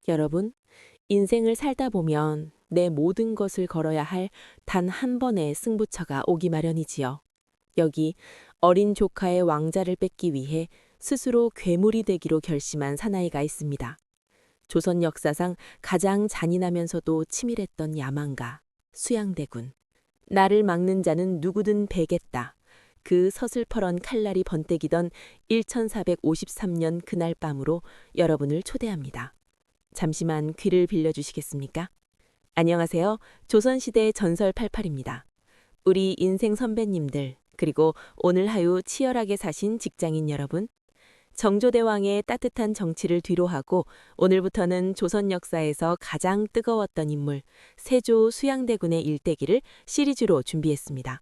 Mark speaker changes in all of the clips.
Speaker 1: 여러분, 인생을 살다 보면 내 모든 것을 걸어야 할 단 한 번의 승부처가 오기 마련이지요. 여기 어린 조카의 왕자를 뺏기 위해 스스로 괴물이 되기로 결심한 사나이가 있습니다. 조선 역사상 가장 잔인하면서도 치밀했던 야망가, 수양대군. 나를 막는 자는 누구든 베겠다. 그 서슬퍼런 칼날이 번뜩이던 1453년 그날 밤으로 여러분을 초대합니다. 잠시만 귀를 빌려주시겠습니까? 안녕하세요. 조선시대 전설 88입니다. 우리 인생 선배님들, 그리고 오늘 하루 치열하게 사신 직장인 여러분, 정조대왕의 따뜻한 정치를 뒤로하고 오늘부터는 조선 역사에서 가장 뜨거웠던 인물, 세조 수양대군의 일대기를 시리즈로 준비했습니다.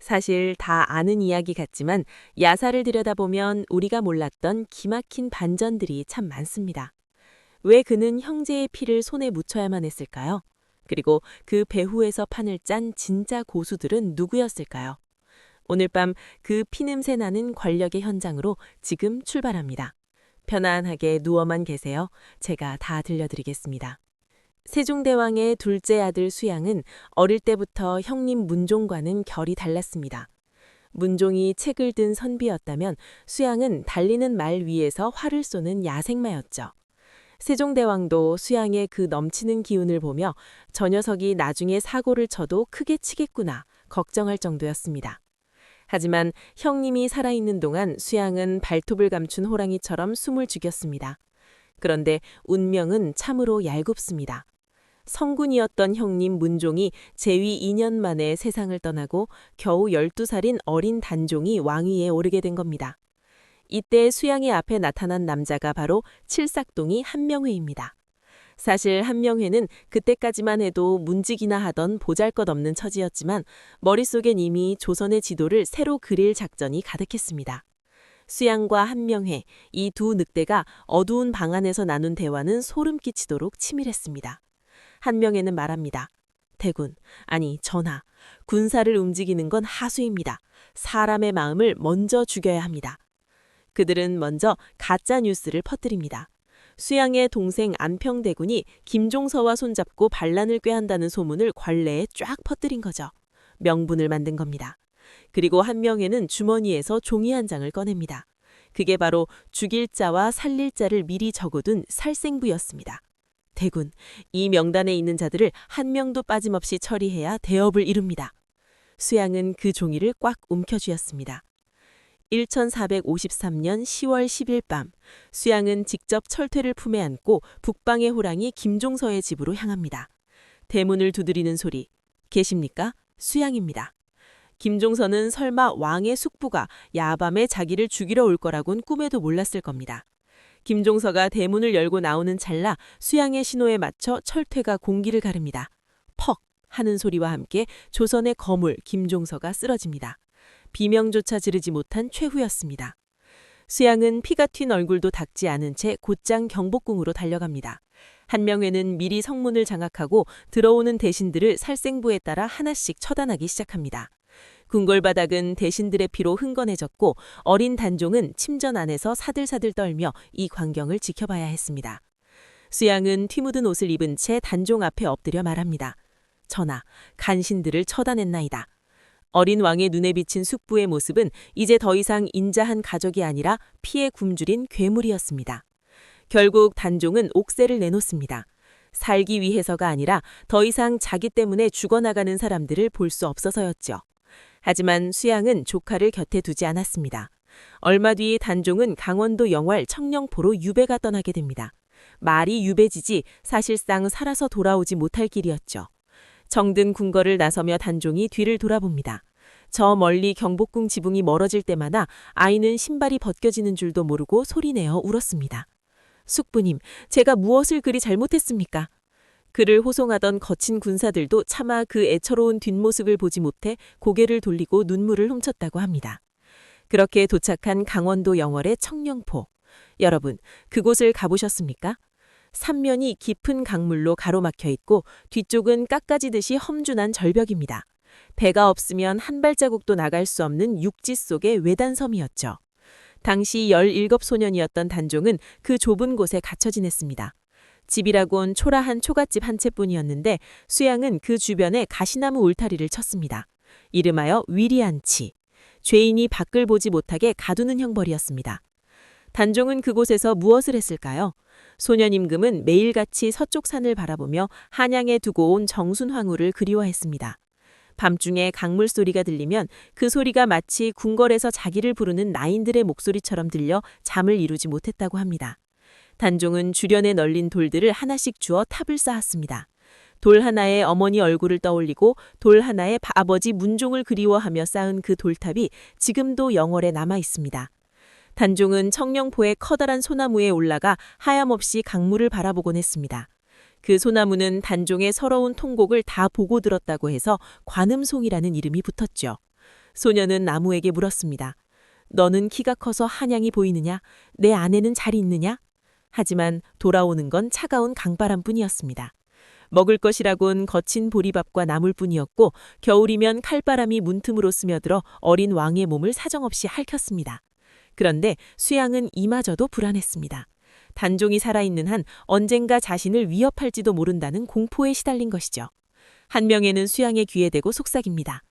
Speaker 1: 사실 다 아는 이야기 같지만 야사를 들여다보면 우리가 몰랐던 기막힌 반전들이 참 많습니다. 왜 그는 형제의 피를 손에 묻혀야만 했을까요? 그리고 그 배후에서 판을 짠 진짜 고수들은 누구였을까요? 오늘 밤 그 피냄새 나는 권력의 현장으로 지금 출발합니다. 편안하게 누워만 계세요. 제가 다 들려드리겠습니다. 세종대왕의 둘째 아들 수양은 어릴 때부터 형님 문종과는 결이 달랐습니다. 문종이 책을 든 선비였다면 수양은 달리는 말 위에서 활을 쏘는 야생마였죠. 세종대왕도 수양의 그 넘치는 기운을 보며 저 녀석이 나중에 사고를 쳐도 크게 치겠구나 걱정할 정도였습니다. 하지만 형님이 살아있는 동안 수양은 발톱을 감춘 호랑이처럼 숨을 죽였습니다. 그런데 운명은 참으로 얄궂습니다. 성군이었던 형님 문종이 재위 2년 만에 세상을 떠나고 겨우 12살인 어린 단종이 왕위에 오르게 된 겁니다. 이때 수양의 앞에 나타난 남자가 바로 칠삭동이 한명회입니다. 사실 한명회는 그때까지만 해도 문직이나 하던 보잘것없는 처지였지만 머릿속엔 이미 조선의 지도를 새로 그릴 작전이 가득했습니다. 수양과 한명회, 이 두 늑대가 어두운 방 안에서 나눈 대화는 소름 끼치도록 치밀했습니다. 한명회는 말합니다. 대군, 아니 전하, 군사를 움직이는 건 하수입니다. 사람의 마음을 먼저 죽여야 합니다. 그들은 먼저 가짜 뉴스를 퍼뜨립니다. 수양의 동생 안평대군이 김종서와 손잡고 반란을 꾀한다는 소문을 관내에 쫙 퍼뜨린 거죠. 명분을 만든 겁니다. 그리고 한명회는 주머니에서 종이 한 장을 꺼냅니다. 그게 바로 죽일 자와 살릴 자를 미리 적어둔 살생부였습니다. 대군, 이 명단에 있는 자들을 한 명도 빠짐없이 처리해야 대업을 이룹니다. 수양은 그 종이를 꽉 움켜쥐었습니다. 1453년 10월 10일 밤, 수양은 직접 철퇴를 품에 안고 북방의 호랑이 김종서의 집으로 향합니다. 대문을 두드리는 소리, 계십니까? 수양입니다. 김종서는 설마 왕의 숙부가 야밤에 자기를 죽이러 올 거라곤 꿈에도 몰랐을 겁니다. 김종서가 대문을 열고 나오는 찰나 수양의 신호에 맞춰 철퇴가 공기를 가릅니다. 퍽 하는 소리와 함께 조선의 거물 김종서가 쓰러집니다. 비명조차 지르지 못한 최후였습니다. 수양은 피가 튄 얼굴도 닦지 않은 채 곧장 경복궁으로 달려갑니다. 한명회는 미리 성문을 장악하고 들어오는 대신들을 살생부에 따라 하나씩 처단하기 시작합니다. 궁궐바닥은 대신들의 피로 흥건해졌고 어린 단종은 침전 안에서 사들사들 떨며 이 광경을 지켜봐야 했습니다. 수양은 티 묻은 옷을 입은 채 단종 앞에 엎드려 말합니다. 전하, 간신들을 처단했나이다. 어린 왕의 눈에 비친 숙부의 모습은 이제 더 이상 인자한 가족이 아니라 피에 굶주린 괴물이었습니다. 결국 단종은 옥새를 내놓습니다. 살기 위해서가 아니라 더 이상 자기 때문에 죽어나가는 사람들을 볼 수 없어서였죠. 하지만 수양은 조카를 곁에 두지 않았습니다. 얼마 뒤 단종은 강원도 영월 청령포로 유배가 떠나게 됩니다. 말이 유배지지 사실상 살아서 돌아오지 못할 길이었죠. 정든 궁궐을 나서며 단종이 뒤를 돌아봅니다. 저 멀리 경복궁 지붕이 멀어질 때마다 아이는 신발이 벗겨지는 줄도 모르고 소리내어 울었습니다. 숙부님, 제가 무엇을 그리 잘못했습니까? 그를 호송하던 거친 군사들도 차마 그 애처로운 뒷모습을 보지 못해 고개를 돌리고 눈물을 훔쳤다고 합니다. 그렇게 도착한 강원도 영월의 청령포. 여러분, 그곳을 가보셨습니까? 삼면이 깊은 강물로 가로막혀 있고 뒤쪽은 깎아지듯이 험준한 절벽입니다. 배가 없으면 한 발자국도 나갈 수 없는 육지 속의 외단섬이었죠. 당시 17소년이었던 단종은 그 좁은 곳에 갇혀 지냈습니다. 집이라곤 초라한 초가집 한 채뿐이었는데 수양은 그 주변에 가시나무 울타리를 쳤습니다. 이름하여 위리안치. 죄인이 밖을 보지 못하게 가두는 형벌이었습니다. 단종은 그곳에서 무엇을 했을까요? 소년 임금은 매일같이 서쪽 산을 바라보며 한양에 두고 온 정순황후를 그리워했습니다. 밤중에 강물 소리가 들리면 그 소리가 마치 궁궐에서 자기를 부르는 나인들의 목소리처럼 들려 잠을 이루지 못했다고 합니다. 단종은 주변에 널린 돌들을 하나씩 주어 탑을 쌓았습니다. 돌 하나에 어머니 얼굴을 떠올리고 돌 하나에 아버지 문종을 그리워하며 쌓은 그 돌탑이 지금도 영월에 남아 있습니다. 단종은 청령포의 커다란 소나무에 올라가 하염없이 강물을 바라보곤 했습니다. 그 소나무는 단종의 서러운 통곡을 다 보고 들었다고 해서 관음송이라는 이름이 붙었죠. 소녀는 나무에게 물었습니다. 너는 키가 커서 한양이 보이느냐? 내 안에는 잘 있느냐? 하지만 돌아오는 건 차가운 강바람뿐이었습니다. 먹을 것이라곤 거친 보리밥과 나물뿐이었고 겨울이면 칼바람이 문틈으로 스며들어 어린 왕의 몸을 사정없이 핥혔습니다. 그런데 수양은 이마저도 불안했습니다. 단종이 살아있는 한 언젠가 자신을 위협할지도 모른다는 공포에 시달린 것이죠. 한 명에는 수양의 귀에 대고 속삭입니다.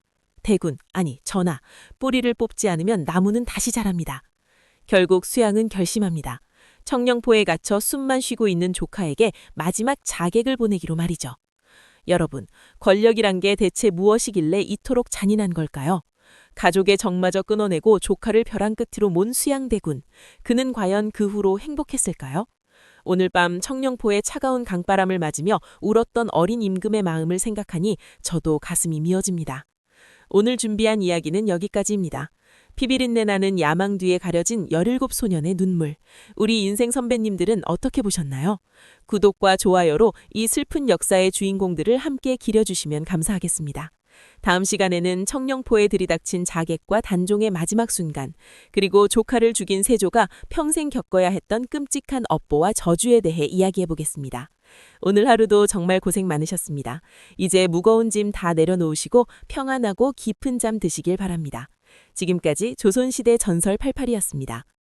Speaker 1: 대군, 아니 전하, 뿌리를 뽑지 않으면 나무는 다시 자랍니다. 결국 수양은 결심합니다. 청령포에 갇혀 숨만 쉬고 있는 조카에게 마지막 자객을 보내기로 말이죠. 여러분, 권력이란 게 대체 무엇이길래 이토록 잔인한 걸까요? 가족의 정마저 끊어내고 조카를 벼랑 끝으로 몬 수양대군. 그는 과연 그 후로 행복했을까요? 오늘 밤 청령포의 차가운 강바람을 맞으며 울었던 어린 임금의 마음을 생각하니 저도 가슴이 미어집니다. 오늘 준비한 이야기는 여기까지입니다. 피비린내 나는 야망 뒤에 가려진 17소년의 눈물. 우리 인생 선배님들은 어떻게 보셨나요? 구독과 좋아요로 이 슬픈 역사의 주인공들을 함께 기려주시면 감사하겠습니다. 다음 시간에는 청령포에 들이닥친 자객과 단종의 마지막 순간, 그리고 조카를 죽인 세조가 평생 겪어야 했던 끔찍한 업보와 저주에 대해 이야기해보겠습니다. 오늘 하루도 정말 고생 많으셨습니다. 이제 무거운 짐 다 내려놓으시고 평안하고 깊은 잠 드시길 바랍니다. 지금까지 조선시대 전설 88이었습니다.